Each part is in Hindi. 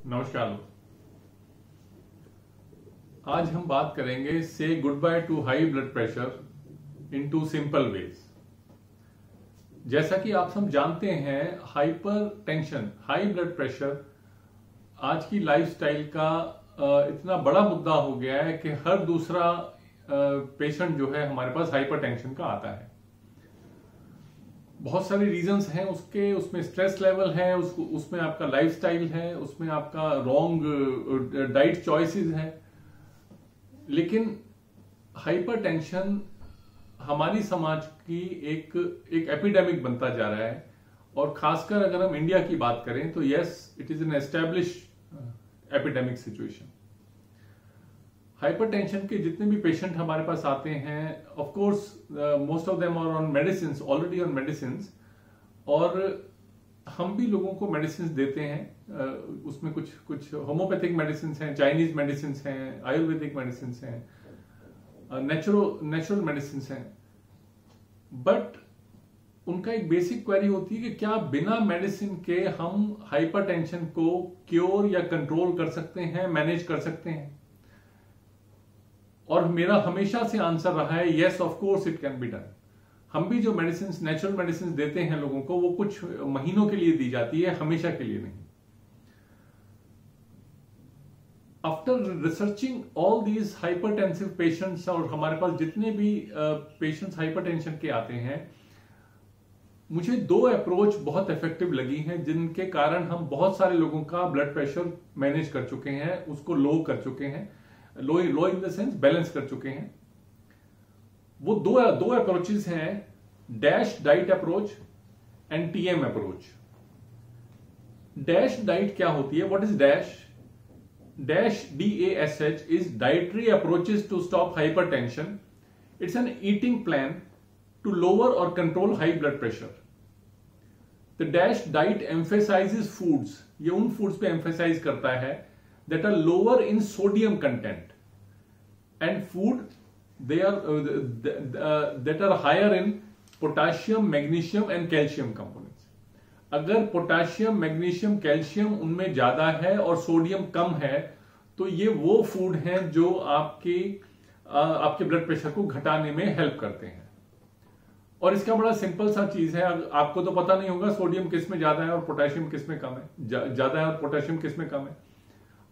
नमस्कार। आज हम बात करेंगे say goodbye to high blood pressure in two simple ways. जैसा कि आप सब जानते हैं, hypertension, high blood pressure आज की लाइफस्टाइल का इतना बड़ा मुद्दा हो गया है कि हर दूसरा पेशेंट जो है हमारे पास हाइपर टेंशन का आता है। बहुत सारे रीजंस हैं उसके, उसमें स्ट्रेस लेवल है, उसमें आपका लाइफस्टाइल है, उसमें आपका रॉन्ग डाइट चॉइसेस हैं। लेकिन हाइपर टेंशन हमारी समाज की एक एपिडेमिक बनता जा रहा है, और खासकर अगर हम इंडिया की बात करें तो yes, it is an establish epidemic situation. Hypertension के जितने भी पेशेंट हमारे पास आते हैं, of course most of them are on medicine, already on medicine, और हम भी लोगों को मेडिसिन देते हैं। उसमें कुछ होम्योपैथिक मेडिसिन हैं, चाइनीज मेडिसिन हैं, आयुर्वेदिक मेडिसिन हैं, नेचुरल मेडिसिन हैं। बट उनका एक बेसिक क्वेरी होती है कि क्या बिना मेडिसिन के हम हाइपरटेंशन को क्योर या कंट्रोल कर सकते हैं, मैनेज कर सकते हैं? और मेरा हमेशा से आंसर रहा है yes, of course it can be done. हम भी जो मेडिसिन, नेचुरल मेडिसिन देते हैं लोगों को, वो कुछ महीनों के लिए दी जाती है, हमेशा के लिए नहीं। After researching all these hypertensive patients, और हमारे पास जितने भी पेशेंट्स हाइपरटेंशन के आते हैं, मुझे दो अप्रोच बहुत इफेक्टिव लगी हैं, जिनके कारण हम बहुत सारे लोगों का ब्लड प्रेशर मैनेज कर चुके हैं, उसको लो कर चुके हैं, low in the sense balance कर चुके हैं। वो दो अप्रोचेस हैं, DASH diet approach and TM approach. DASH diet क्या होती है? What is DASH? DASH DASH is dietary approaches to stop hypertension. It's an eating plan to lower और control high blood pressure. The DASH diet emphasizes foods, ये उन फूड्स पे एम्फेसाइज करता है that are lower in sodium content, and food that are higher in potassium, magnesium and calcium components. अगर पोटाशियम, मैग्नीशियम, कैल्शियम उनमें ज्यादा है और सोडियम कम है, तो ये वो फूड हैं जो आपके ब्लड प्रेशर को घटाने में हेल्प करते हैं। और इसका बड़ा सिंपल सा चीज है, आपको तो पता नहीं होगा सोडियम किस में ज्यादा है और पोटेशियम किस में कम है, ज्यादा है और पोटेशियम किस में कम है।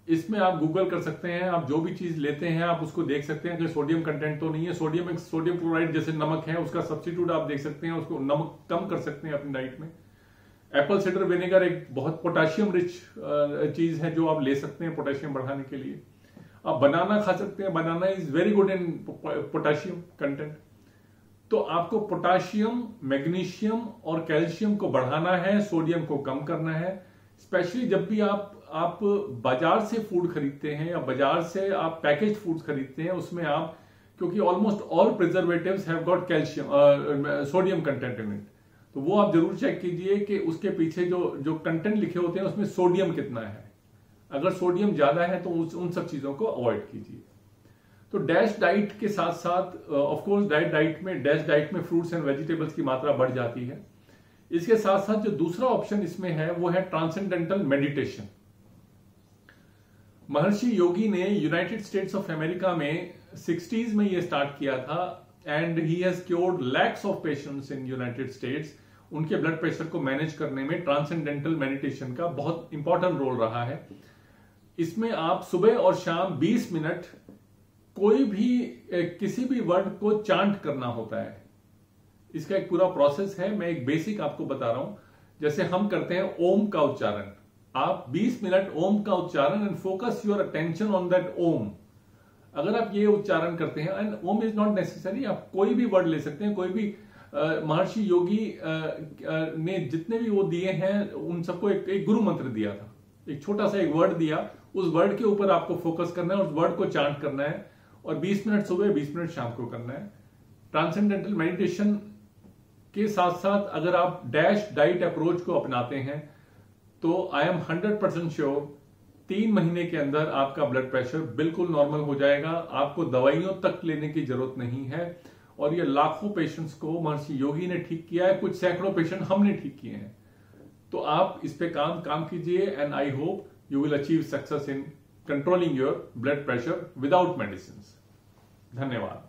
इसमें आप गूगल कर सकते हैं, आप जो भी चीज लेते हैं आप उसको देख सकते हैं कि सोडियम कंटेंट तो नहीं है। सोडियम क्लोराइड जैसे नमक है, उसका सब्स्टिट्यूट आप देख सकते हैं, उसको नमक कम कर सकते हैं अपनी डाइट में। एप्पल साइडर विनेगर एक बहुत पोटेशियम रिच चीज है जो आप ले सकते हैं पोटेशियम बढ़ाने के लिए। आप बनाना खा सकते हैं, banana is very good in potassium content. तो आपको पोटेशियम, मैग्नीशियम और कैल्शियम को बढ़ाना है, सोडियम को कम करना है। स्पेशली जब भी आप बाजार से फूड खरीदते हैं या बाजार से आप पैकेज फूड खरीदते हैं, उसमें आप, क्योंकि almost all preservatives have got calcium, sodium content in it, तो वो आप जरूर चेक कीजिए कि उसके पीछे जो कंटेंट लिखे होते हैं उसमें सोडियम कितना है। अगर सोडियम ज्यादा है तो उन सब चीजों को अवॉइड कीजिए। तो डैश डाइट के साथ साथ ऑफ कोर्स डैश डाइट में फ्रूट्स एंड वेजिटेबल्स की मात्रा बढ़ जाती है। इसके साथ साथ जो दूसरा ऑप्शन इसमें है वो है ट्रांसेंडेंटल मेडिटेशन। महर्षि योगी ने यूनाइटेड स्टेट्स ऑफ अमेरिका में 60s में ये स्टार्ट किया था, and he has cured lakhs of patients in United states. उनके ब्लड प्रेशर को मैनेज करने में ट्रांसेंडेंटल मेडिटेशन का बहुत इंपॉर्टेंट रोल रहा है। इसमें आप सुबह और शाम 20 मिनट कोई भी किसी भी वर्ड को चांट करना होता है। इसका एक पूरा प्रोसेस है, मैं एक बेसिक आपको बता रहा हूं। जैसे हम करते हैं ओम का उच्चारण, आप 20 मिनट ओम का उच्चारण and focus your attention on that Om. अगर आप ये उच्चारण करते हैं, and Om is not necessary, आप कोई भी वर्ड ले सकते हैं, कोई भी महर्षि योगी ने जितने भी वो दिए हैं उन सबको एक गुरु मंत्र दिया था, एक छोटा सा एक वर्ड दिया, उस वर्ड के ऊपर आपको फोकस करना है, उस वर्ड को चांट करना है, और 20 मिनट सुबह 20 मिनट शाम को करना है। ट्रांसेंडेंटल मेडिटेशन के साथ साथ अगर आप डैश डाइट अप्रोच को अपनाते हैं तो आई एम 100% श्योर 3 महीने के अंदर आपका ब्लड प्रेशर बिल्कुल नॉर्मल हो जाएगा। आपको दवाइयों तक लेने की जरूरत नहीं है, और ये लाखों पेशेंट्स को महर्षि योगी ने ठीक किया है, कुछ सैकड़ों पेशेंट हमने ठीक किए हैं। तो आप इस पे काम कीजिए, and I hope you will achieve success in controlling your blood pressure without medicines. धन्यवाद.